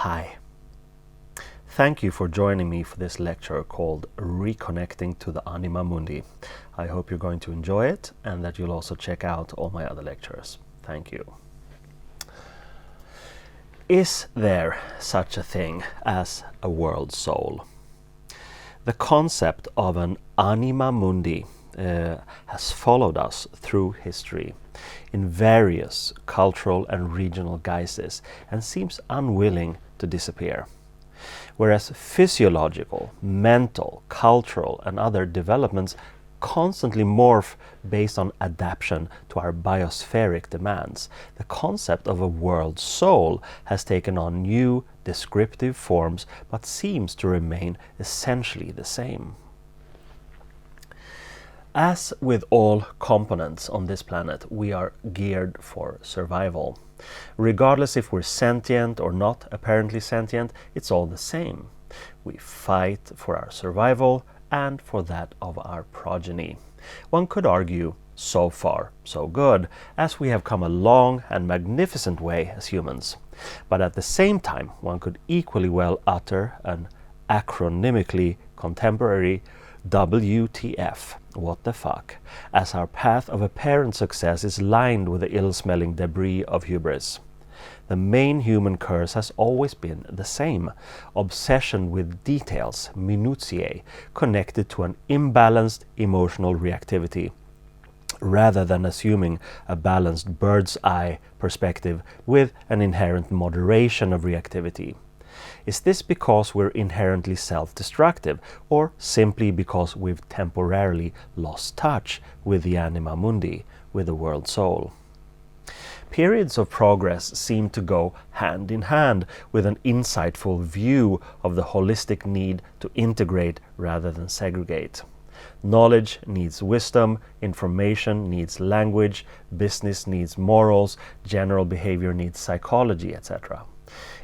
Hi. Thank you for joining me for this lecture called Reconnecting to the Anima Mundi. I hope you're going to enjoy it and that you'll also check out all my other lectures. Thank you. Is there such a thing as a world soul? The concept of an Anima Mundi has followed us through history in various cultural and regional guises and seems unwilling to disappear. Whereas physiological, mental, cultural and other developments constantly morph based on adaptation to our biospheric demands, the concept of a world soul has taken on new descriptive forms but seems to remain essentially the same. As with all components on this planet, we are geared for survival. Regardless if we're sentient or not apparently sentient, it's all the same. We fight for our survival and for that of our progeny. One could argue, so far, so good, as we have come a long and magnificent way as humans. But at the same time, one could equally well utter an acronymically contemporary WTF, what the fuck, as our path of apparent success is lined with the ill-smelling debris of hubris. The main human curse has always been the same: obsession with details, minutiae, connected to an imbalanced emotional reactivity, rather than assuming a balanced bird's eye perspective with an inherent moderation of reactivity. Is this because we're inherently self-destructive, or simply because we've temporarily lost touch with the Anima Mundi, with the world soul? Periods of progress seem to go hand in hand with an insightful view of the holistic need to integrate rather than segregate. Knowledge needs wisdom, information needs language, business needs morals, general behavior needs psychology, etc.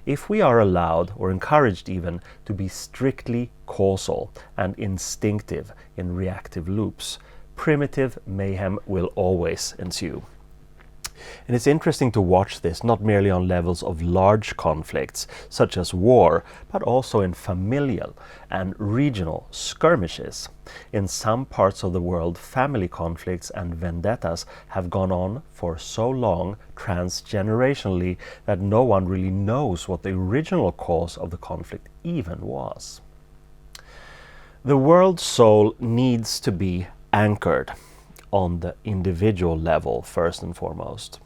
If we are allowed, or encouraged even, to be strictly causal and instinctive in reactive loops, primitive mayhem will always ensue. And it's interesting to watch this not merely on levels of large conflicts, such as war, but also in familial and regional skirmishes. In some parts of the world, family conflicts and vendettas have gone on for so long, transgenerationally, that no one really knows what the original cause of the conflict even was. The world soul needs to be anchored on the individual level first and foremost.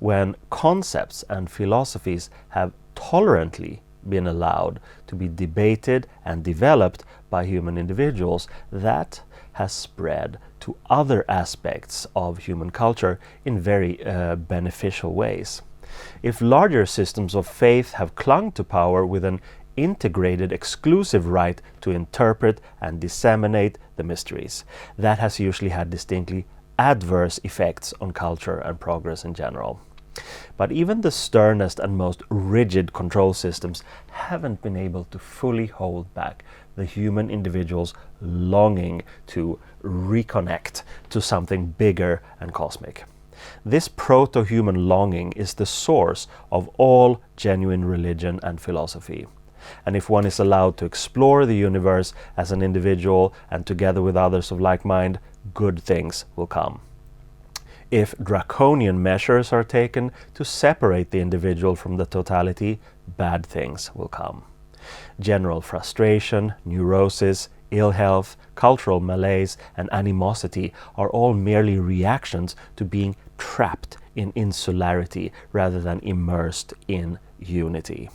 When concepts and philosophies have tolerantly been allowed to be debated and developed by human individuals, that has spread to other aspects of human culture in very beneficial ways. If larger systems of faith have clung to power with an integrated exclusive right to interpret and disseminate the mysteries, that has usually had distinctly adverse effects on culture and progress in general. But even the sternest and most rigid control systems haven't been able to fully hold back the human individual's longing to reconnect to something bigger and cosmic. This proto-human longing is the source of all genuine religion and philosophy. And if one is allowed to explore the universe as an individual and together with others of like mind, good things will come. If draconian measures are taken to separate the individual from the totality, bad things will come. General frustration, neurosis, ill health, cultural malaise, and animosity are all merely reactions to being trapped in insularity rather than immersed in unity.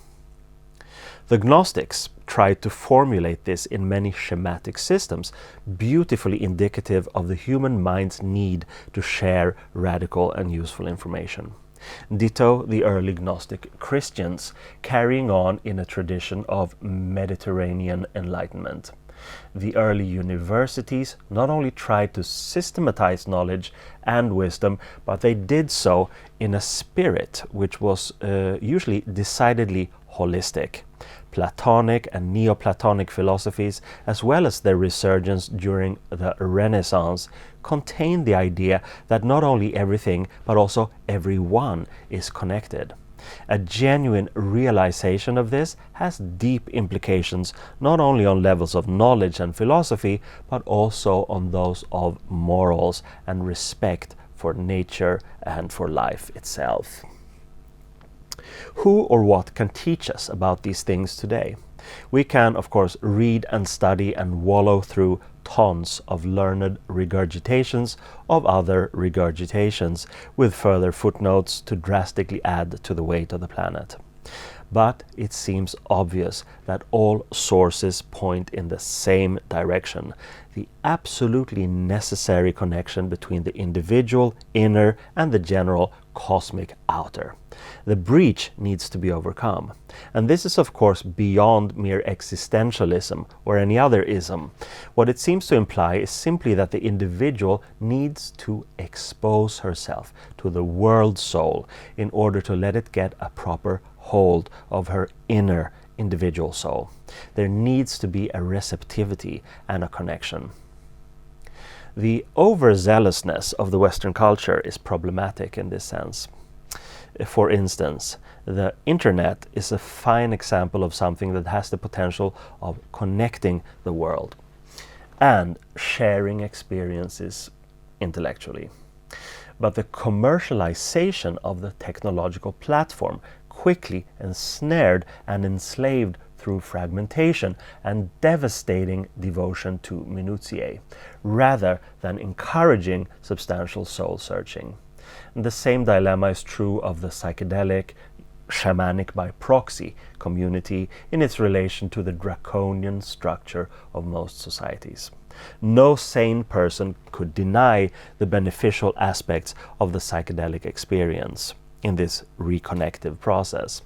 The Gnostics tried to formulate this in many schematic systems, beautifully indicative of the human mind's need to share radical and useful information. Ditto the early Gnostic Christians, carrying on in a tradition of Mediterranean enlightenment. The early universities not only tried to systematize knowledge and wisdom, but they did so in a spirit which was usually decidedly holistic. Platonic and Neoplatonic philosophies, as well as their resurgence during the Renaissance, contain the idea that not only everything, but also everyone is connected. A genuine realization of this has deep implications not only on levels of knowledge and philosophy, but also on those of morals and respect for nature and for life itself. Who or what can teach us about these things today? We can, of course, read and study and wallow through tons of learned regurgitations of other regurgitations, with further footnotes to drastically add to the weight of the planet. But it seems obvious that all sources point in the same direction: the absolutely necessary connection between the individual inner and the general cosmic outer. The breach needs to be overcome. And this is, of course, beyond mere existentialism or any other ism. What it seems to imply is simply that the individual needs to expose herself to the world soul in order to let it get a proper hold of her inner individual soul. There needs to be a receptivity and a connection. The overzealousness of the Western culture is problematic in this sense. For instance, the internet is a fine example of something that has the potential of connecting the world and sharing experiences intellectually. But the commercialization of the technological platform quickly ensnared and enslaved through fragmentation and devastating devotion to minutiae, rather than encouraging substantial soul searching. And the same dilemma is true of the psychedelic, shamanic by proxy community in its relation to the draconian structure of most societies. No sane person could deny the beneficial aspects of the psychedelic experience in this reconnective process.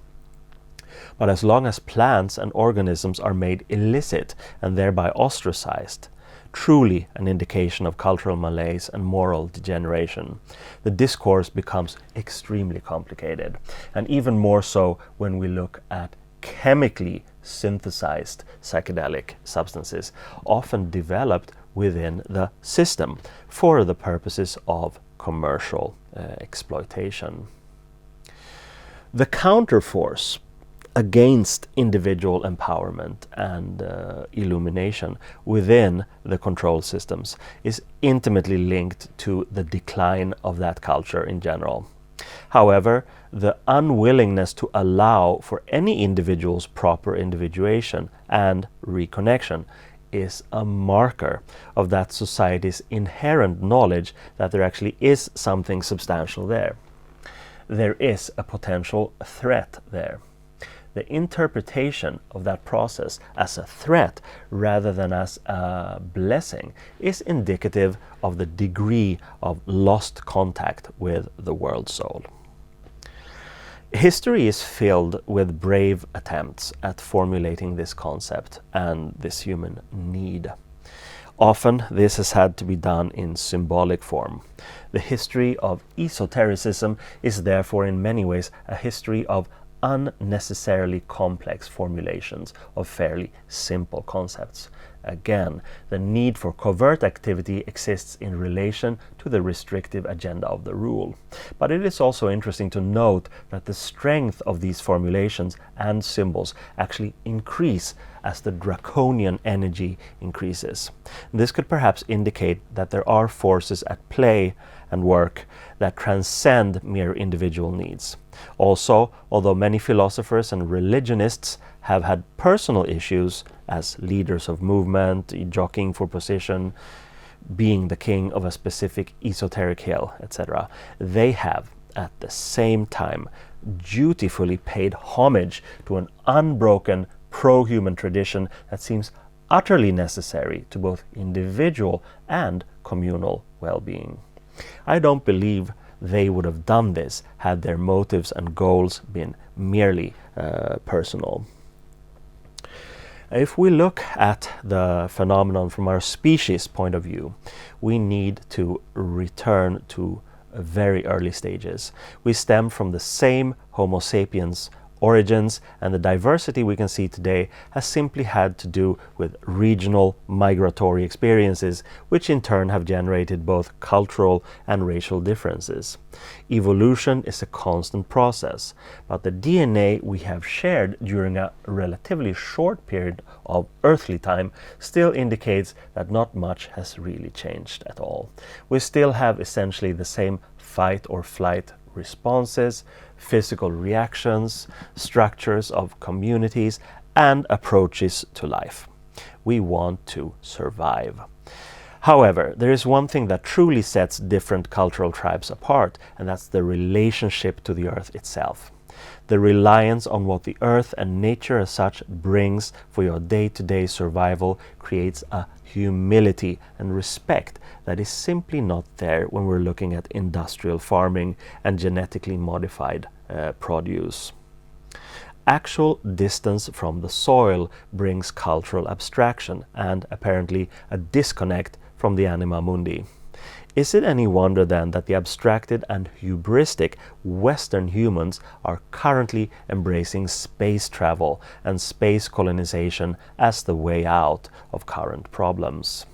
But as long as plants and organisms are made illicit and thereby ostracized, truly an indication of cultural malaise and moral degeneration, the discourse becomes extremely complicated, and even more so when we look at chemically synthesized psychedelic substances, often developed within the system for the purposes of commercial exploitation. The counterforce against individual empowerment and illumination within the control systems is intimately linked to the decline of that culture in general. However, the unwillingness to allow for any individual's proper individuation and reconnection is a marker of that society's inherent knowledge that there actually is something substantial there. There is a potential threat there. The interpretation of that process as a threat rather than as a blessing is indicative of the degree of lost contact with the world soul. History is filled with brave attempts at formulating this concept and this human need. Often this has had to be done in symbolic form. The history of esotericism is therefore in many ways a history of unnecessarily complex formulations of fairly simple concepts. Again, the need for covert activity exists in relation to the restrictive agenda of the rule. But it is also interesting to note that the strength of these formulations and symbols actually increase as the draconian energy increases. This could perhaps indicate that there are forces at play and work that transcend mere individual needs. Also, although many philosophers and religionists have had personal issues as leaders of movement, jockeying for position, being the king of a specific esoteric hill, etc., they have at the same time dutifully paid homage to an unbroken pro-human tradition that seems utterly necessary to both individual and communal well-being. I don't believe they would have done this had their motives and goals been merely personal. If we look at the phenomenon from our species point of view, we need to return to very early stages. We stem from the same Homo sapiens origins, and the diversity we can see today has simply had to do with regional migratory experiences, which in turn have generated both cultural and racial differences. Evolution is a constant process, but the DNA we have shared during a relatively short period of earthly time still indicates that not much has really changed at all. We still have essentially the same fight or flight responses, physical reactions, structures of communities, and approaches to life. We want to survive. However, there is one thing that truly sets different cultural tribes apart, and that's the relationship to the earth itself. The reliance on what the earth and nature as such brings for your day-to-day survival creates a humility and respect that is simply not there when we're looking at industrial farming and genetically modified produce. Actual distance from the soil brings cultural abstraction and apparently a disconnect from the Anima Mundi. Is it any wonder then that the abstracted and hubristic Western humans are currently embracing space travel and space colonization as the way out of current problems?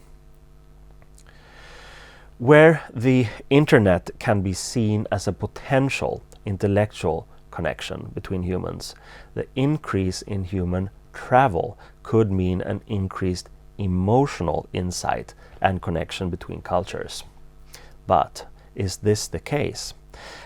Where the internet can be seen as a potential intellectual connection between humans, the increase in human travel could mean an increased emotional insight and connection between cultures. But is this the case?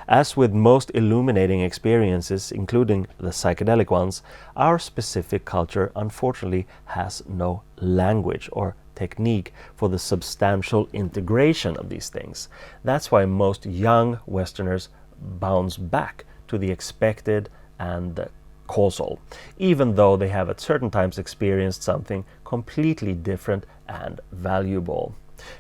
As with most illuminating experiences, including the psychedelic ones, our specific culture unfortunately has no language or technique for the substantial integration of these things. That's why most young Westerners bounce back to the expected and the causal, even though they have at certain times experienced something completely different and valuable.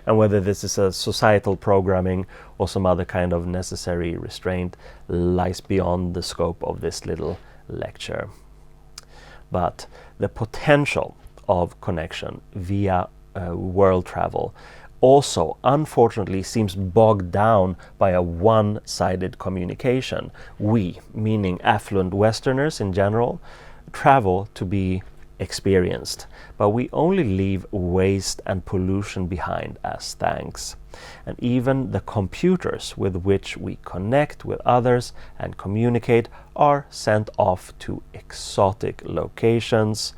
And whether this is a societal programming or some other kind of necessary restraint lies beyond the scope of this little lecture. But the potential of connection via world travel also unfortunately seems bogged down by a one-sided communication. We, meaning affluent Westerners in general, travel to be experienced, but we only leave waste and pollution behind as thanks. And even the computers with which we connect with others and communicate are sent off to exotic locations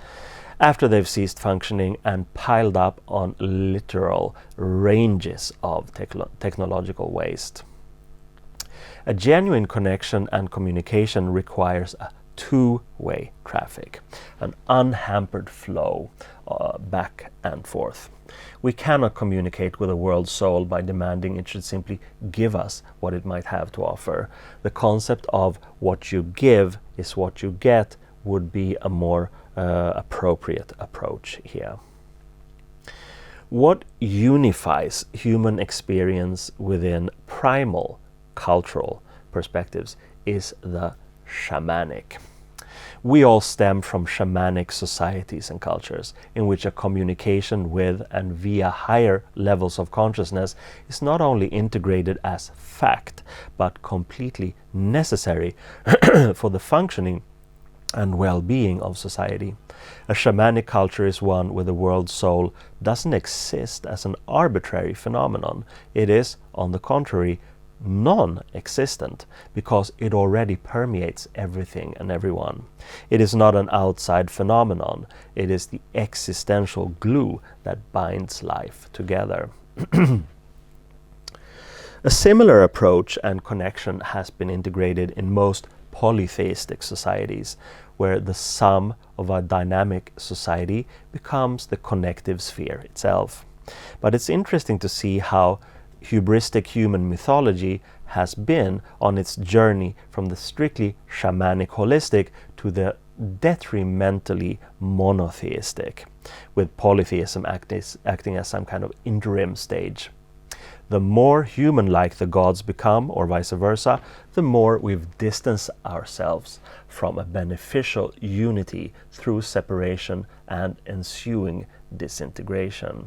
after they've ceased functioning and piled up on literal ranges of technological waste. A genuine connection and communication requires a two-way traffic, an unhampered flow back and forth. We cannot communicate with the world's soul by demanding it should simply give us what it might have to offer. The concept of what you give is what you get would be a more appropriate approach here. What unifies human experience within primal cultural perspectives is the shamanic. We all stem from shamanic societies and cultures in which a communication with and via higher levels of consciousness is not only integrated as fact, but completely necessary for the functioning and well-being of society. A shamanic culture is one where the world soul doesn't exist as an arbitrary phenomenon. It is, on the contrary, non-existent because it already permeates everything and everyone. It is not an outside phenomenon. It is the existential glue that binds life together. A similar approach and connection has been integrated in most polytheistic societies, where the sum of a dynamic society becomes the connective sphere itself. But it's interesting to see how hubristic human mythology has been on its journey from the strictly shamanic holistic to the detrimentally monotheistic, with polytheism acting as some kind of interim stage. The more human-like the gods become, or vice versa, the more we've distanced ourselves from a beneficial unity through separation and ensuing disintegration.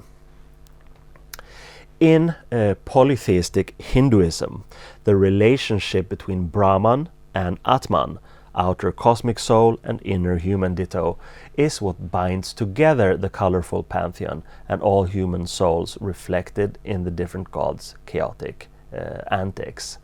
In polytheistic Hinduism, the relationship between Brahman and Atman, outer cosmic soul and inner human ditto, is what binds together the colorful pantheon and all human souls reflected in the different gods' chaotic antics.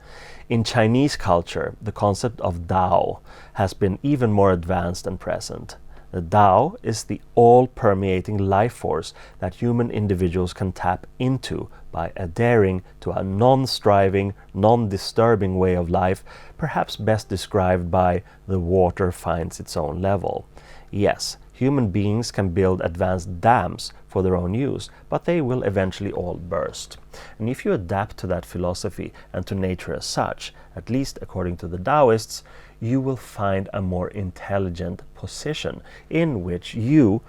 In Chinese culture, the concept of Tao has been even more advanced and present. The Tao is the all-permeating life force that human individuals can tap into by adhering to a non-striving, non-disturbing way of life, perhaps best described by the water finds its own level. Yes, human beings can build advanced dams for their own use, but they will eventually all burst. And if you adapt to that philosophy and to nature as such, at least according to the Taoists, you will find a more intelligent position in which you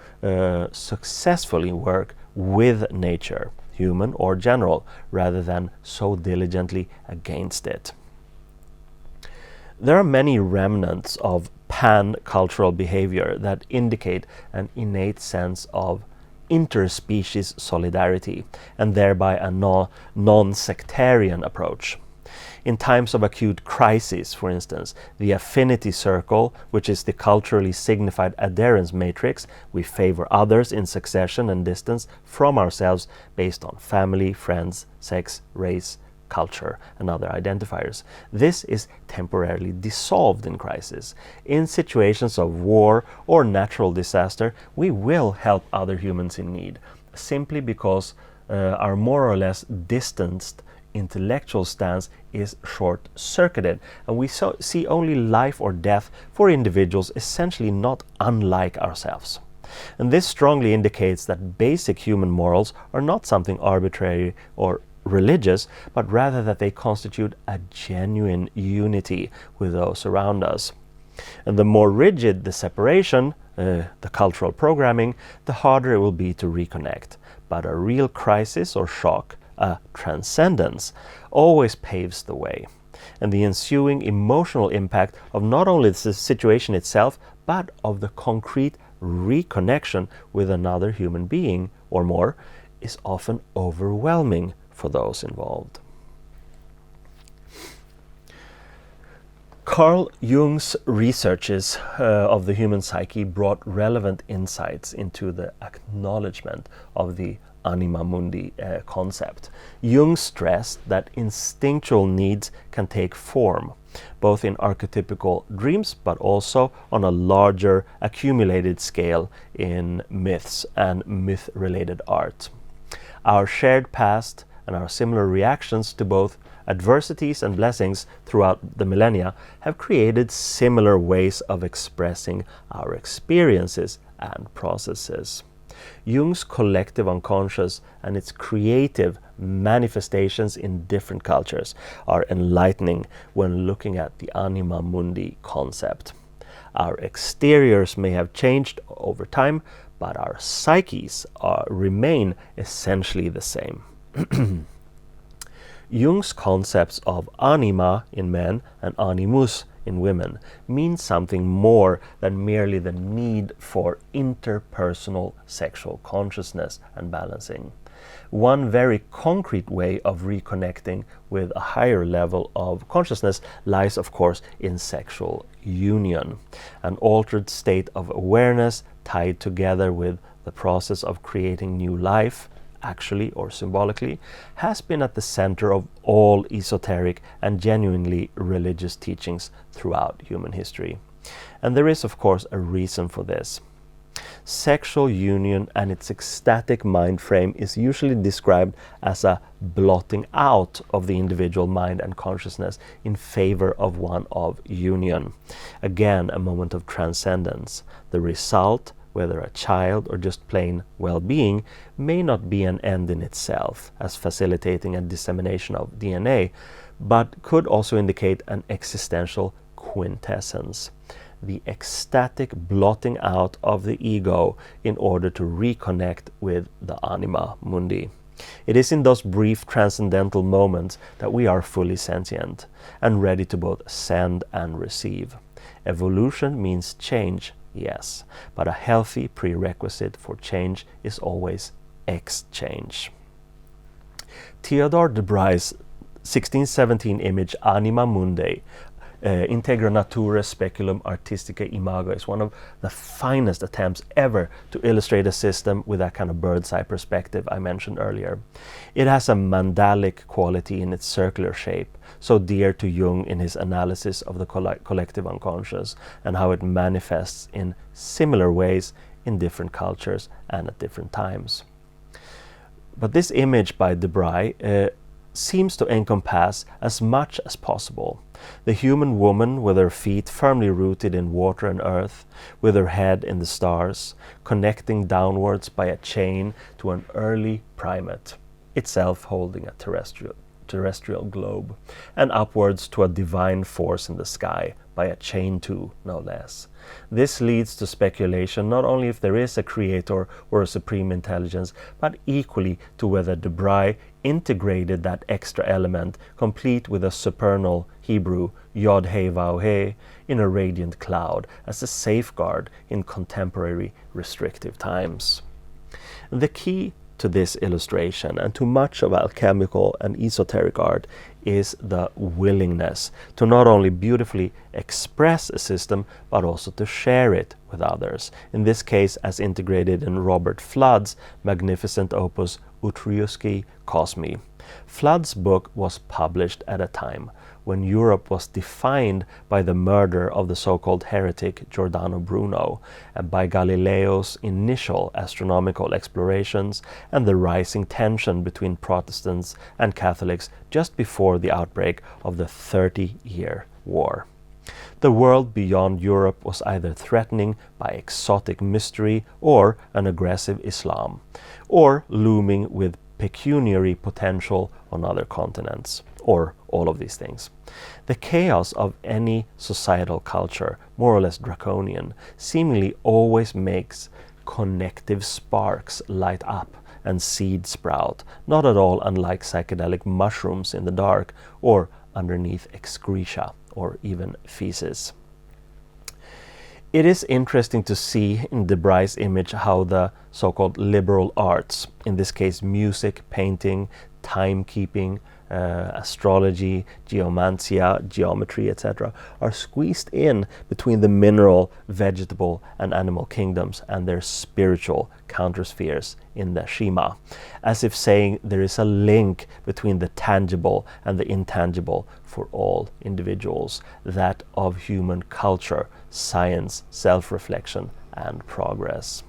successfully work with nature, human or general, rather than so diligently against it. There are many remnants of pan-cultural behavior that indicate an innate sense of interspecies solidarity and thereby a non-sectarian approach. In times of acute crisis, for instance, the affinity circle, which is the culturally signified adherence matrix, we favor others in succession and distance from ourselves based on family, friends, sex, race, culture, and other identifiers. This is temporarily dissolved in crisis. In situations of war or natural disaster, we will help other humans in need, simply because our more or less distanced intellectual stance is short-circuited, and we see only life or death for individuals essentially not unlike ourselves. And this strongly indicates that basic human morals are not something arbitrary or religious, but rather that they constitute a genuine unity with those around us. And the more rigid the separation, the cultural programming, the harder it will be to reconnect. But a real crisis or shock, a transcendence, always paves the way. And the ensuing emotional impact of not only the situation itself, but of the concrete reconnection with another human being or more is often overwhelming for those involved. Carl Jung's researches of the human psyche brought relevant insights into the acknowledgement of the Anima Mundi concept. Jung stressed that instinctual needs can take form, both in archetypical dreams but also on a larger accumulated scale in myths and myth-related art. Our shared past and our similar reactions to both adversities and blessings throughout the millennia have created similar ways of expressing our experiences and processes. Jung's collective unconscious and its creative manifestations in different cultures are enlightening when looking at the Anima Mundi concept. Our exteriors may have changed over time, but our psyches remain essentially the same. Jung's concepts of anima in men and animus in women mean something more than merely the need for interpersonal sexual consciousness and balancing. One very concrete way of reconnecting with a higher level of consciousness lies, of course, in sexual union, an altered state of awareness tied together with the process of creating new life, actually or symbolically, has been at the center of all esoteric and genuinely religious teachings throughout human history. And there is, of course, a reason for this. Sexual union and its ecstatic mind frame is usually described as a blotting out of the individual mind and consciousness in favor of one of union. Again, a moment of transcendence. The result, whether a child or just plain well-being, may not be an end in itself, as facilitating a dissemination of DNA, but could also indicate an existential quintessence, the ecstatic blotting out of the ego in order to reconnect with the Anima Mundi. It is in those brief transcendental moments that we are fully sentient and ready to both send and receive. Evolution means change, yes, but a healthy prerequisite for change is always exchange. Theodore de Bry's 1617 image Anima Mundi Integra Naturae Speculum Artistica Imago is one of the finest attempts ever to illustrate a system with that kind of bird's eye perspective I mentioned earlier. It has a mandalic quality in its circular shape, so dear to Jung in his analysis of the collective unconscious and how it manifests in similar ways in different cultures and at different times. But this image by Debray seems to encompass as much as possible. The human woman with her feet firmly rooted in water and earth, with her head in the stars, connecting downwards by a chain to an early primate, itself holding a terrestrial globe, and upwards to a divine force in the sky, by a chain too, no less. This leads to speculation not only if there is a creator or a supreme intelligence, but equally to whether Debray integrated that extra element, complete with a supernal Hebrew Yod He Vav He, in a radiant cloud as a safeguard in contemporary restrictive times. The key to this illustration and to much of alchemical and esoteric art is the willingness to not only beautifully express a system but also to share it with others, in this case as integrated in Robert Flood's magnificent opus Utriusci Cosmi. Flood's book was published at a time when Europe was defined by the murder of the so-called heretic Giordano Bruno, and by Galileo's initial astronomical explorations and the rising tension between Protestants and Catholics just before the outbreak of the 30-year war. The world beyond Europe was either threatening by exotic mystery or an aggressive Islam, or looming with pecuniary potential on other continents, or all of these things. The chaos of any societal culture, more or less draconian, seemingly always makes connective sparks light up and seed sprout, not at all unlike psychedelic mushrooms in the dark or underneath excreta or even feces. It is interesting to see in Debray's image how the so-called liberal arts, in this case music, painting, timekeeping, astrology, geomantia, geometry, etc., are squeezed in between the mineral, vegetable, and animal kingdoms and their spiritual counterspheres in the Shima, as if saying there is a link between the tangible and the intangible for all individuals, that of human culture, science, self-reflection, and progress.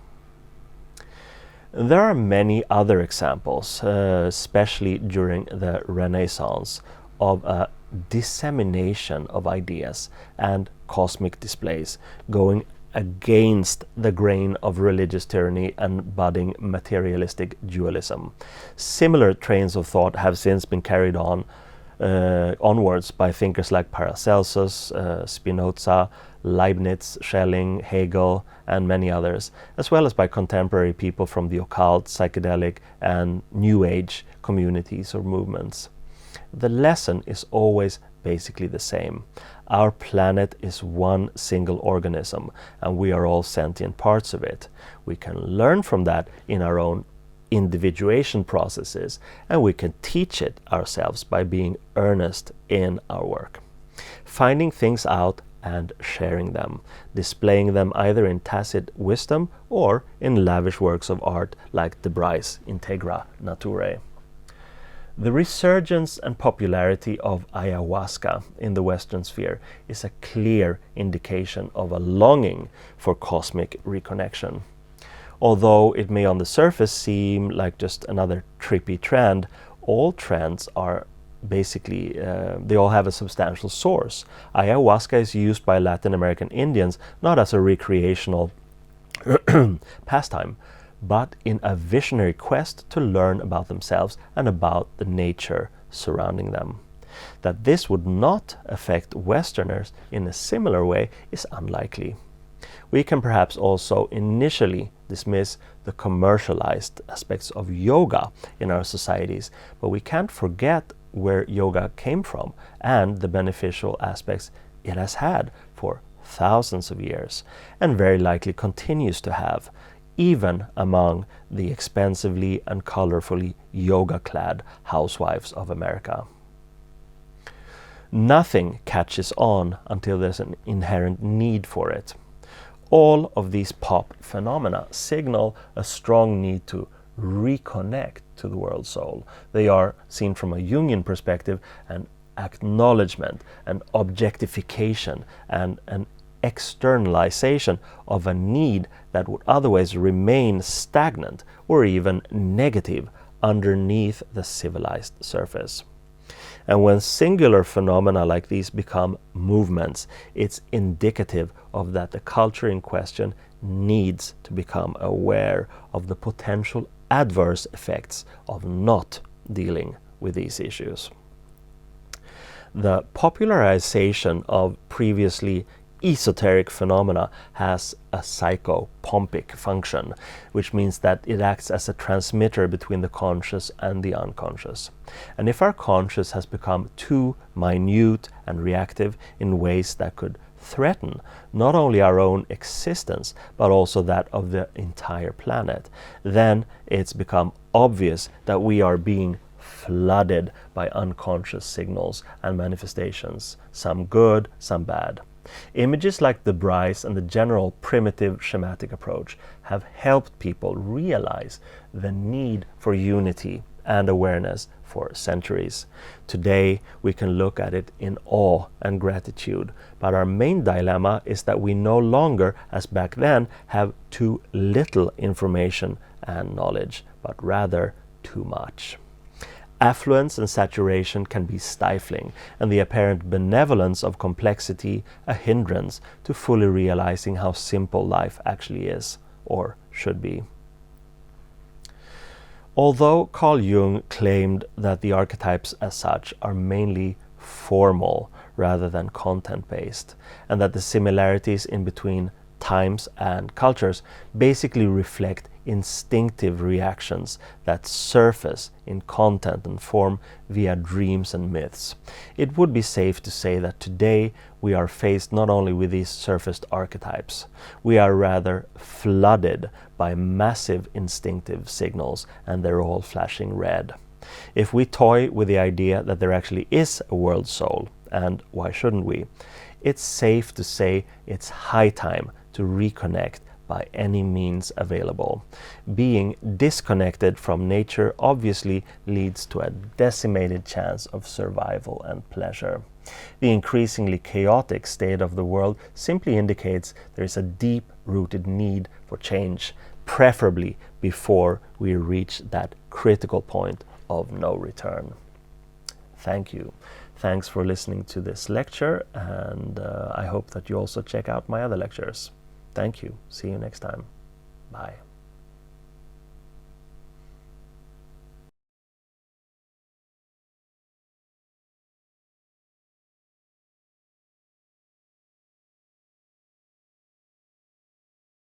There are many other examples, especially during the Renaissance, of a dissemination of ideas and cosmic displays going against the grain of religious tyranny and budding materialistic dualism. Similar trains of thought have since been carried on onwards by thinkers like Paracelsus, Spinoza, Leibniz, Schelling, Hegel, and many others, as well as by contemporary people from the occult, psychedelic, and New Age communities or movements. The lesson is always basically the same. Our planet is one single organism, and we are all sentient parts of it. We can learn from that in our own individuation processes, and we can teach it ourselves by being earnest in our work, finding things out and sharing them, displaying them either in tacit wisdom or in lavish works of art like Debray's Integra Naturae. The resurgence and popularity of ayahuasca in the Western sphere is a clear indication of a longing for cosmic reconnection. Although it may on the surface seem like just another trippy trend, all trends are basically, they all have a substantial source. Ayahuasca is used by Latin American Indians not as a recreational pastime, but in a visionary quest to learn about themselves and about the nature surrounding them. That this would not affect Westerners in a similar way is unlikely. We can perhaps also initially dismiss the commercialized aspects of yoga in our societies, but we can't forget where yoga came from and the beneficial aspects it has had for thousands of years, and very likely continues to have, even among the expensively and colorfully yoga-clad housewives of America. Nothing catches on until there's an inherent need for it. All of these pop phenomena signal a strong need to reconnect to the world soul. They are, seen from a Jungian perspective, an acknowledgement, an objectification, and an externalization of a need that would otherwise remain stagnant or even negative underneath the civilized surface. And when singular phenomena like these become movements, it's indicative of that the culture in question needs to become aware of the potential adverse effects of not dealing with these issues. The popularization of previously esoteric phenomena has a psychopompic function, which means that it acts as a transmitter between the conscious and the unconscious. And if our conscious has become too minute and reactive in ways that could threaten not only our own existence but also that of the entire planet, then it's become obvious that we are being flooded by unconscious signals and manifestations, some good, some bad. Images like the Bryce and the general primitive schematic approach have helped people realize the need for unity and awareness for centuries. Today we can look at it in awe and gratitude, but our main dilemma is that we no longer, as back then, have too little information and knowledge, but rather too much. Affluence and saturation can be stifling, and the apparent benevolence of complexity a hindrance to fully realizing how simple life actually is, or should be. Although Carl Jung claimed that the archetypes as such are mainly formal rather than content-based, and that the similarities in between times and cultures basically reflect instinctive reactions that surface in content and form via dreams and myths, it would be safe to say that today we are faced not only with these surfaced archetypes, we are rather flooded by massive instinctive signals, and they're all flashing red. If we toy with the idea that there actually is a world soul, and why shouldn't we, it's safe to say it's high time to reconnect by any means available. Being disconnected from nature obviously leads to a decimated chance of survival and pleasure. The increasingly chaotic state of the world simply indicates there is a deep-rooted need for change, preferably before we reach that critical point of no return. Thank you. Thanks for listening to this lecture, and I hope that you also check out my other lectures. Thank you. See you next time. Bye.